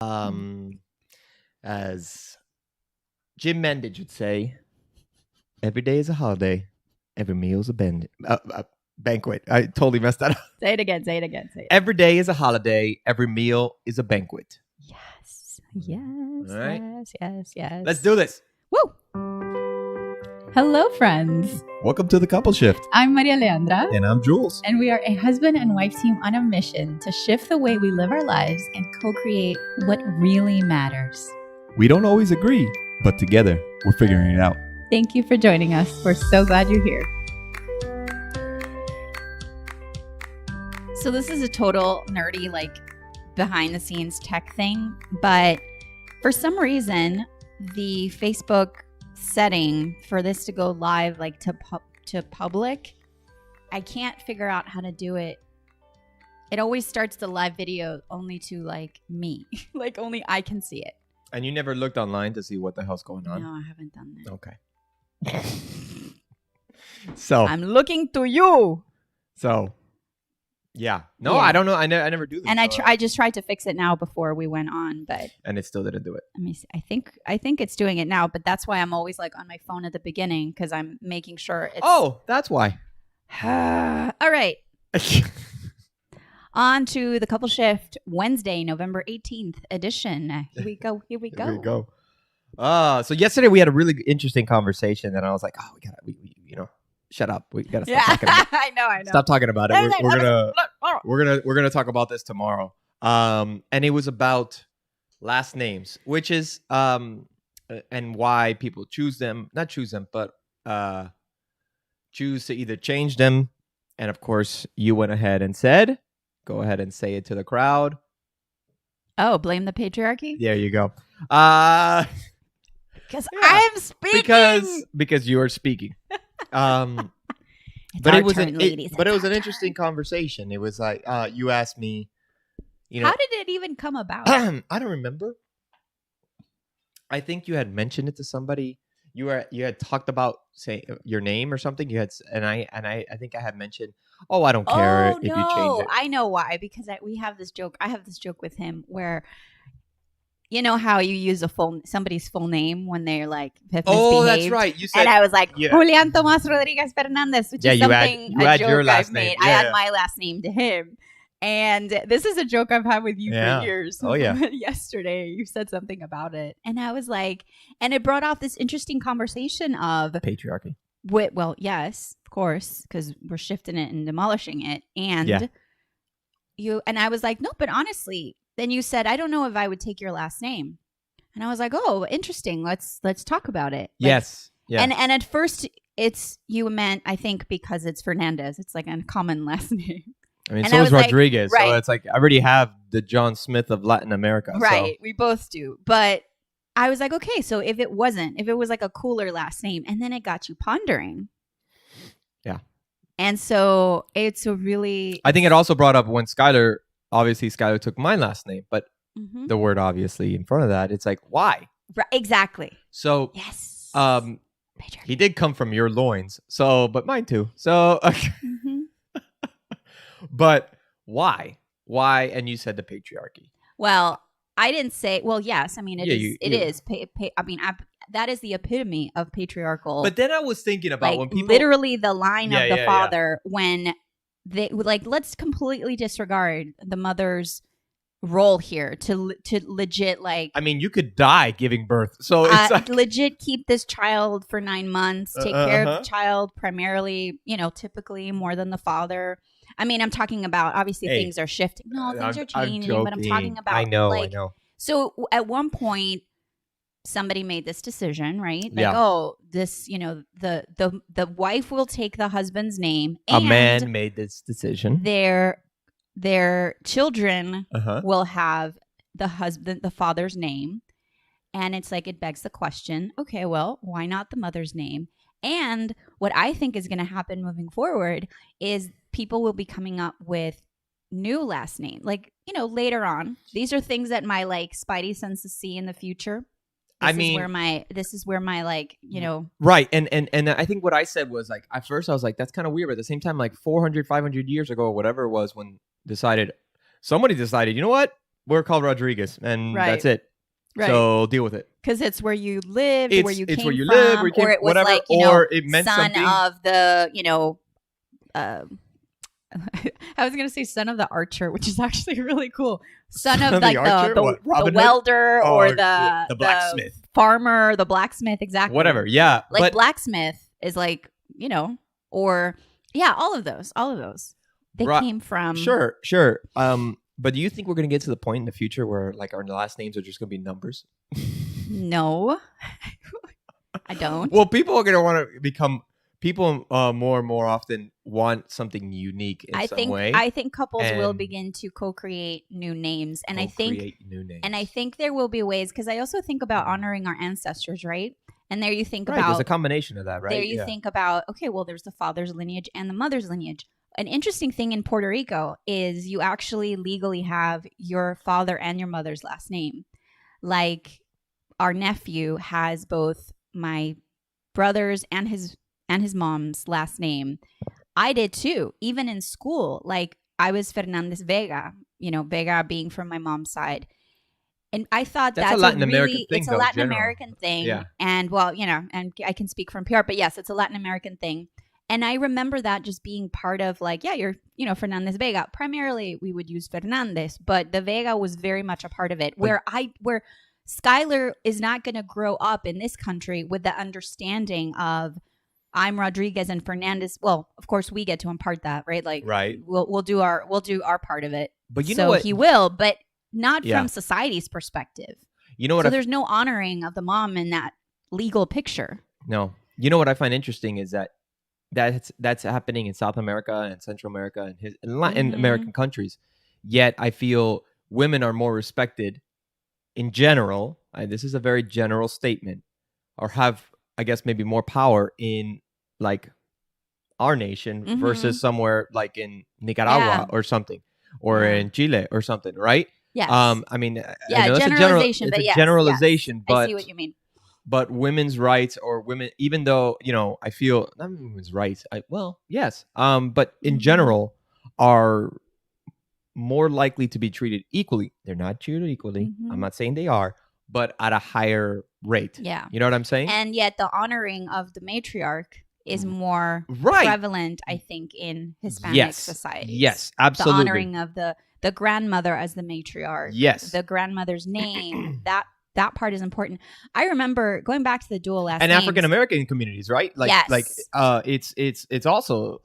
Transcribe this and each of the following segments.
As Jim Mendage would say, every day is a holiday, every meal is a banquet. I totally messed that up. Say it again. Say it again. Say it. Every day is a holiday, every meal is a banquet. Yes. Yes. All right. Yes. Let's do this. Woo! Hello, friends. Welcome to the Couple Shift. I'm Maria Aleandra. And I'm Jules. And we are a husband and wife team on a mission to shift the way we live our lives and co-create what really matters. We don't always agree, but together we're figuring it out. Thank you for joining us. We're so glad you're here. So this is a total nerdy, behind the scenes tech thing, but for some reason, the Facebook setting for this to go live, to public, I can't figure out how to do it. It always starts the live video only to me, only I can see it. And you never looked online to see what the hell's going on? No, I haven't done that. Okay. So I'm looking to you. So, yeah. No, Yeah. I don't know. I never do this. And I just tried to fix it now before we went on, but and it still didn't do it. let me see. I think it's doing it now, but that's why I'm always on my phone at the beginning because I'm making sure it's. Oh, that's why. All right. On to the Couple Shift Wednesday, November 18th edition. Here we go. Here we go. So yesterday we had a really interesting conversation, and I was like, "Oh, shut up. We gotta stop talking about it. I know. Stop talking about it. We're gonna talk about this tomorrow. And it was about last names, which is and why people not choose them, but choose to either change them. And of course, you went ahead and said, "Go ahead and say it to the crowd." Oh, blame the patriarchy? There you go. Because I'm speaking. Because you are speaking. But it was an interesting conversation. It was like you asked me, how did it even come about? I don't remember. I think you had mentioned it to somebody. You had talked about say your name or something. You had I think I had mentioned. Oh, I don't care if you change it. I know why, because we have this joke. I have this joke with him where. You know how you use somebody's full name when they're misbehaved? Oh, that's right. You said, and I was like, Julian Tomas Rodriguez Fernandez, which is something you a add joke your last I've made. name. I add my last name to him. And this is a joke I've had with you for years. Oh, yeah. Yesterday, you said something about it. And I was like, and it brought off this interesting conversation of patriarchy. Well, yes, of course, because we're shifting it and demolishing it. And I was like, no, but honestly, then you said, I don't know if I would take your last name. And I was like, oh, interesting. Let's talk about it. Yes. Yeah. And at first you meant, I think, because it's Fernandez. It's like a common last name. I mean, so is Rodriguez. Right. So it's like, I already have the John Smith of Latin America. Right. So. We both do. But I was like, okay, so if it was like a cooler last name, and then it got you pondering. Yeah. And so it's a really. I think it also brought up when Skylar took my last name, but the word obviously in front of that, it's like, why? Right, exactly. So, yes. He did come from your loins, but mine too. So, but why? Why? And you said the patriarchy. Well, I didn't say, well, yes. I mean, it is. That is the epitome of patriarchal. But then I was thinking about when people. Literally the line of the father when they let's completely disregard the mother's role here to legit I mean, you could die giving birth, so it's legit keep this child for 9 months, take care of the child primarily, typically more than the father. I mean, I'm talking about obviously things are shifting. No, things are changing, but I'm talking about. I know. So at one point, somebody made this decision, right? This, the wife will take the husband's name. And a man made this decision. Their children will have the father's name. And it's it begs the question, okay, well, why not the mother's name? And what I think is going to happen moving forward is people will be coming up with new last name. Later on, these are things that my spidey senses see in the future. This is where my right. And I think what I said was at first I was like, that's kind of weird. But at the same time, 400, 500 years ago or whatever it was when somebody decided, you know what? we're called Rodriguez, and Right. that's it. Right. So deal with it. Because it's where you lived, where you It's came where you from, live, where you came, or it was whatever, like, or it meant son something. of the, I was going to say son of the archer, which is actually really cool. Son of like the welder or the blacksmith, the farmer, the blacksmith, exactly. Whatever, yeah. Like blacksmith is like, or all of those. They came from. Sure. But do you think we're going to get to the point in the future where like our last names are just going to be numbers? No, I don't. Well, people are going to want to become people more and more often want something unique in some way. I think couples will begin to co-create new names, and I think there will be ways, because I also think about honoring our ancestors, right? And there you think about there's a combination of that, right? There you think about, okay, well, there's the father's lineage and the mother's lineage. An interesting thing in Puerto Rico is you actually legally have your father and your mother's last name. Like our nephew has both my brother's and his mom's last name. I did too. Even in school, like I was Fernandez Vega, Vega being from my mom's side. And I thought that's a Latin American thing. It's a Latin American thing. Yeah. And and I can speak from PR, but yes, it's a Latin American thing. And I remember that just being part of like, you're, Fernandez Vega. Primarily, we would use Fernandez, but the Vega was very much a part of it. Where Skylar is not going to grow up in this country with the understanding of I'm Rodriguez and Fernandez. Well, of course, we get to impart that, right? Like, right. We'll do our part of it. But you know what? He will, but not from society's perspective. You know what? So there's no honoring of the mom in that legal picture. No. You know what I find interesting is that's happening in South America and Central America and Latin American countries. Yet I feel women are more respected in general. This is a very general statement, or have, I guess, maybe more power in like our nation versus somewhere like in Nicaragua or something, or in Chile or something, right? Yes. I mean, I know generalization, it's a generalization, but I see what you mean. But women's rights, or women, even though, I feel not women's rights. Yes. But in general are more likely to be treated equally. They're not treated equally. I'm not saying they are, but at a higher rate. Yeah. You know what I'm saying? And yet the honoring of the matriarch is more prevalent, I think, in Hispanic society. Yes, absolutely. The honoring of the grandmother as the matriarch. Yes. The grandmother's name. That part is important. I remember going back to the dual last names. And African American communities, right? Like, yes. It's also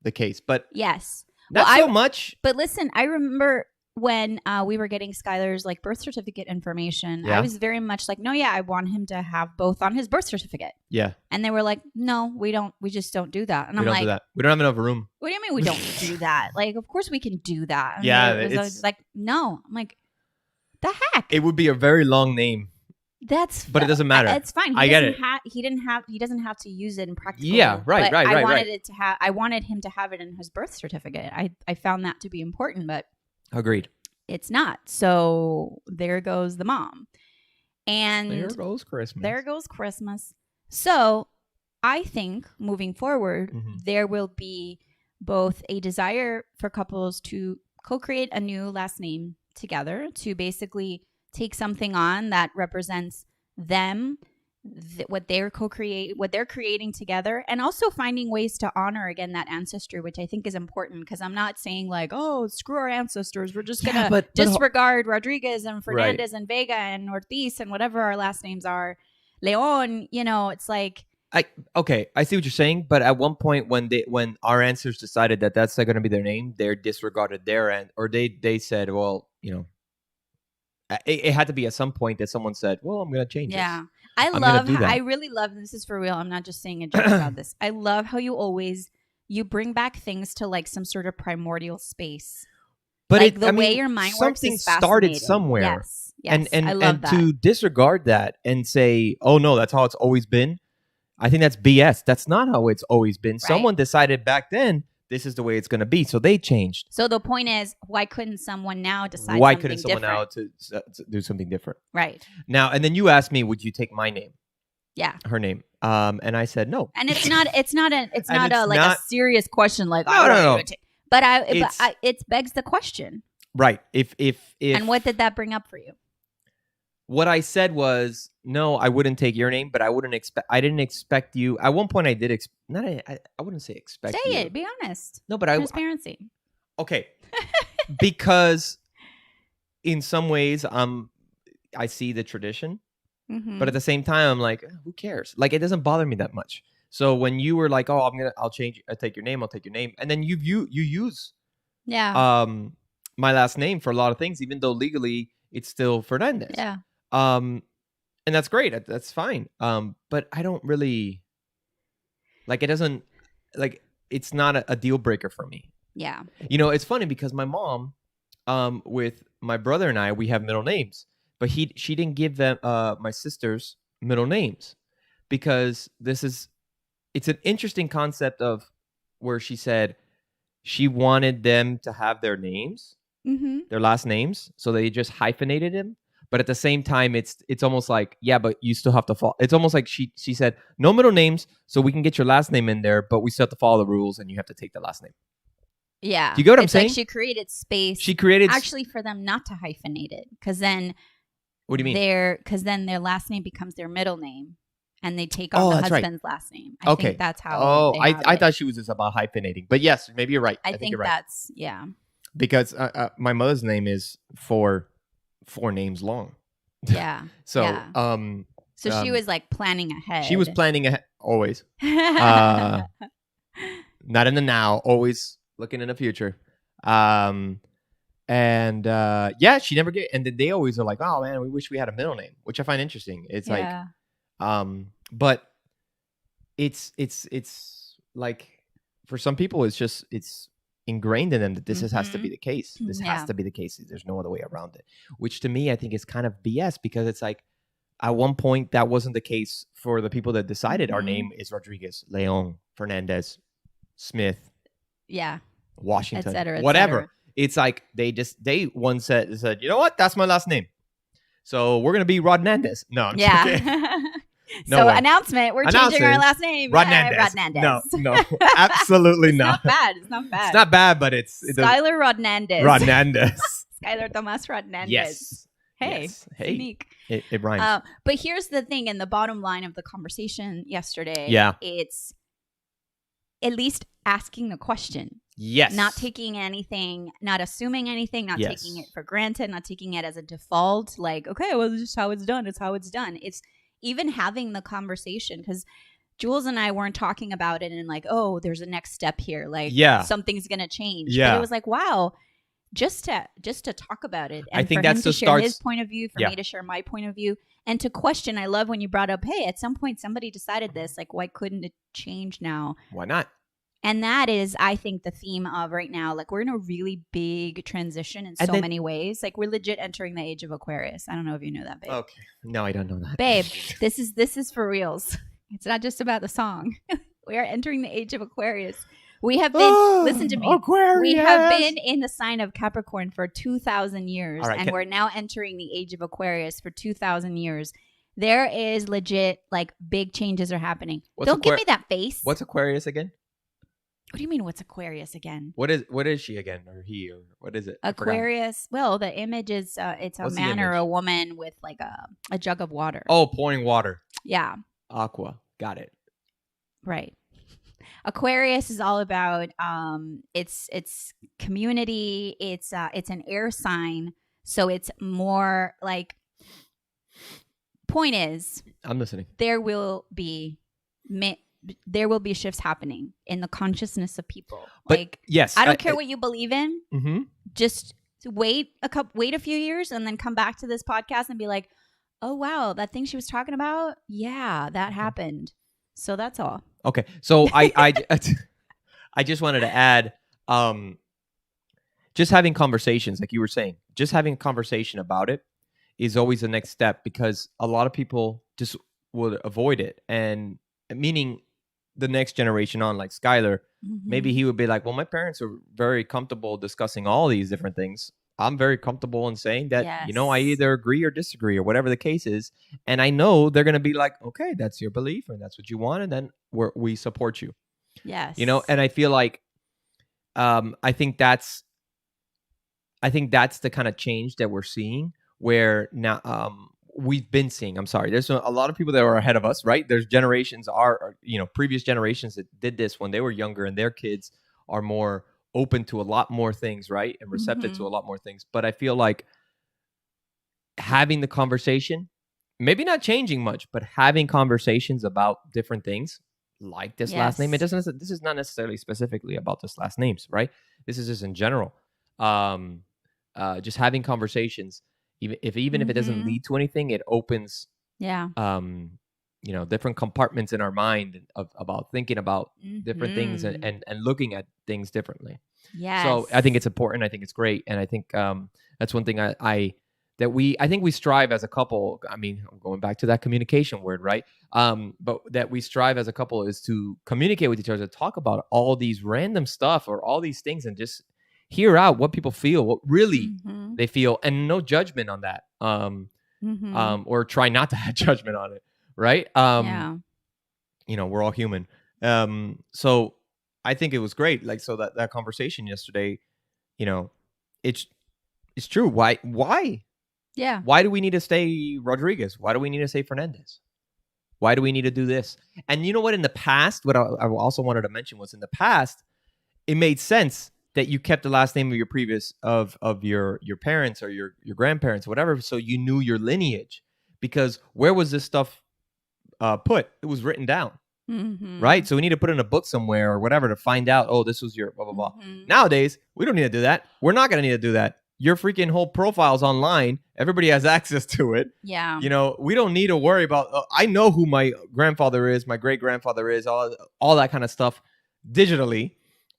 the case, but yes, not so much. But listen, I remember when we were getting Skylar's like birth certificate information. I was very much like, no, I want him to have both on his birth certificate. Yeah. And they were like, no, we don't. We just don't do that. And I'm like, we don't have enough room. What do you mean we don't do that? Like, of course we can do that. And I was like, no. I'm like, the heck? It would be a very long name. But it doesn't matter. It's fine. I get it. He doesn't have to use it in practical. Yeah, right. I wanted him to have it in his birth certificate. I found that to be important, but agreed. It's not. So there goes the mom, and there goes Christmas. So I think moving forward, there will be both a desire for couples to co-create a new last name together, to basically take something on that represents them, what they're creating together, and also finding ways to honor again that ancestry, which I think is important, because I'm not saying like, oh, screw our ancestors, we're just gonna disregard Rodriguez and Fernandez and Vega and Ortiz and whatever our last names are, Leon. It's like, I see what you're saying, but at one point when our ancestors decided that that's not going to be their name, they disregarded their end, or they said, well, it had to be at some point that someone said, well, I'm going to change this. I really love, this is for real, I'm not just saying a joke about this. I love how you bring back things to like some sort of primordial space. But like the way your mind works is fascinating. Something started somewhere. Yes, and I love that. To disregard that and say, oh no, that's how it's always been, I think that's BS. That's not how it's always been. Right. Someone decided back then, this is the way it's going to be. So they changed. So the point is, why couldn't someone now decide why something couldn't someone different? now to do something different? Right. Now, and then you asked me, would you take my name? Yeah. Her name. And I said no. And it's not a serious question like, no. But it begs the question. Right. If And what did that bring up for you? What I said was, no, I wouldn't take your name, but I didn't expect you. At one point I did I wouldn't say expect Say you. it, be honest. No, but transparency. Okay. Because in some ways I see the tradition, but at the same time I'm like, who cares? Like, it doesn't bother me that much. So when you were like, oh, I'll take your name, and then you use my last name for a lot of things, even though legally it's still Fernandez. Yeah. And that's great. That's fine. But I don't really like, it doesn't, like, it's not a deal breaker for me. Yeah. You know, it's funny because my mom, with my brother and I, we have middle names, but she didn't give them my sisters middle names because it's an interesting concept of where she said she wanted them to have their names, their last names, so they just hyphenated them. But at the same time, it's almost like, yeah, but you still have to follow. It's almost like she said, no middle names, so we can get your last name in there, but we still have to follow the rules, and you have to take the last name. Yeah. Do you get what I'm saying? Like she created space. She created actually for them not to hyphenate it, because then what do you mean? Because then their last name becomes their middle name, and they take on the husband's last name. I think that's how. Oh, I thought she was just about hyphenating, but yes, maybe you're right. I think you're right. that's Because my mother's name is four names long. Yeah. So so she was like planning ahead. She was planning ahead always. Not in the now, always looking in the future. And she never get. And then they always are like, oh man, we wish we had a middle name, which I find interesting. It's like, but it's like, for some people, it's ingrained in them that this has to be the case. This has to be the case. There's no other way around it. Which to me, I think is kind of BS, because it's like, at one point that wasn't the case for the people that decided our name is Rodriguez, Leon, Fernandez, Smith, Washington, et whatever. cetera. It's like they once said, you know what? That's my last name. So we're gonna be Rodnandez. No, I'm joking. No announcement. We're changing our last name. Rodnandez. No, absolutely not. It's not bad. It's not bad, but it's Skylar Rodnandez. Skylar Tomas Rodnandez. Yes. Hey, it's unique. It rhymes. But here's the thing, in the bottom line of the conversation yesterday, it's at least asking the question. Yes. Not taking anything, not assuming anything, not taking it for granted, not taking it as a default, like, okay, well, this is how it's done. It's how it's done. It's even having the conversation, because Jules and I weren't talking about it and like, oh, there's a next step here. Like, something's going to change. Yeah. But it was like, wow, just to talk about it. And I think for that's him to share his point of view, for me to share my point of view, and to question. I love when you brought up, hey, at some point somebody decided this. Like, why couldn't it change now? Why not? And that is, I think, the theme of right now. Like, we're in a really big transition in so many ways. Like, we're legit entering the age of Aquarius. I don't know if you know that, babe. Okay. No, I don't know that. Babe, this is for reals. It's not just about the song. We are entering the age of Aquarius. We have been, listen to me, Aquarius. We have been in the sign of Capricorn for 2,000 years. Right, and we're now entering the age of Aquarius for 2,000 years. There is legit, like, big changes are happening. Don't give me that face. What's Aquarius again? What do you mean, what's Aquarius again? What is she again, or he, or what is it? Aquarius. Well, the image is it's a man or a woman with like a jug of water. Oh, pouring water. Yeah. Aqua. Got it. Right. Aquarius is all about it's community. It's an air sign, so it's more like. Point is, I'm listening. There will be shifts happening in the consciousness of people. But like, yes, I don't care what you believe in. Mm-hmm. Just wait a few years and then come back to this podcast and be like, oh wow, that thing she was talking about, yeah, that happened. So that's all. Okay, so I just wanted to add, just having conversations, like you were saying, just having a conversation about it is always the next step, because a lot of people just would avoid it, and meaning the next generation on, like Skylar, maybe he would be like, well, my parents are very comfortable discussing all these different things. I'm very comfortable in saying that, I either agree or disagree or whatever the case is. And I know they're going to be like, okay, that's your belief and that's what you want. And then we support you. Yes. And I feel like, I think I think that's the kind of change that we're seeing, where now we've been seeing. I'm sorry. There's a lot of people that are ahead of us, right? There's generations previous generations that did this when they were younger, and their kids are more open to a lot more things, right? And receptive to a lot more things. But I feel like having the conversation, maybe not changing much, but having conversations about different things like this last name. This is not necessarily specifically about this last names, right? This is just in general. Just having conversations, even if it doesn't lead to anything, it opens different compartments in our mind about thinking about different things and looking at things differently. So I think it's important. I think it's great. And I think that's one thing I think we strive as a couple. I mean, I'm going back to that communication word, right? But that we strive as a couple is to communicate with each other, to talk about all these random stuff or all these things, and just hear out what people feel, what really they feel, and no judgment on that. Or try not to have judgment on it, right? We're all human. So I think it was great. Like, so that conversation yesterday, it's true. Why? Yeah. Why do we need to say Rodriguez? Why do we need to say Fernandez? Why do we need to do this? And you know what? In the past, what I also wanted to mention was, in the past, it made sense that you kept the last name of your previous of your parents or your grandparents, whatever, so you knew your lineage. Because where was this stuff put? It was written down, right? So we need to put it in a book somewhere or whatever to find out, oh, this was your blah, blah, blah. Nowadays, we don't need to do that. We're not going to need to do that. Your freaking whole profile's online. Everybody has access to it. Yeah. We don't need to worry about, I know who my grandfather is, my great-grandfather is, all that kind of stuff digitally,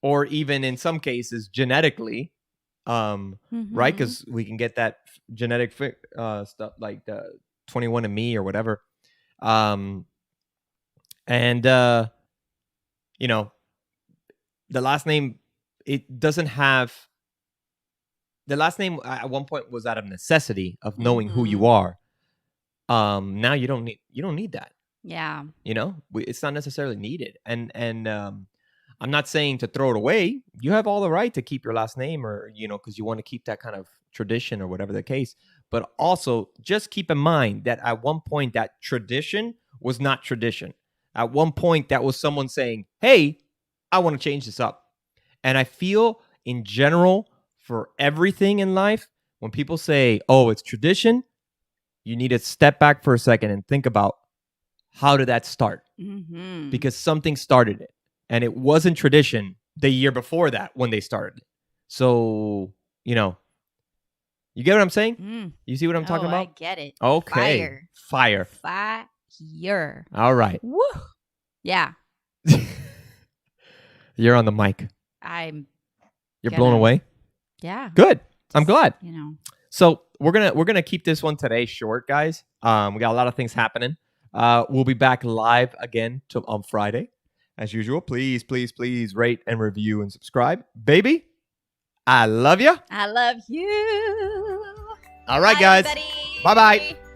or even in some cases genetically, right? Because we can get that genetic stuff like the 21andMe or whatever. The last name, it doesn't have, the last name at one point was out of necessity of knowing who you are. Now you don't need that. Yeah. It's not necessarily needed. And I'm not saying to throw it away. You have all the right to keep your last name, or, because you want to keep that kind of tradition or whatever the case. But also just keep in mind that at one point that tradition was not tradition. At one point that was someone saying, hey, I want to change this up. And I feel in general, for everything in life, when people say, oh, it's tradition, you need to step back for a second and think about, how did that start? Because something started it. And it wasn't tradition the year before that when they started it. So, you get what I'm saying? You see what I'm talking about? I get it. Okay. Fire. All right. Woo. Yeah. You're on the mic. You're blown away? Yeah. Good. I'm glad. So we're gonna keep this one today short, guys. We got a lot of things happening. We'll be back live again on Friday. As usual, please, please, please rate and review and subscribe. Baby, I love you. I love you. All right, guys. Bye-bye.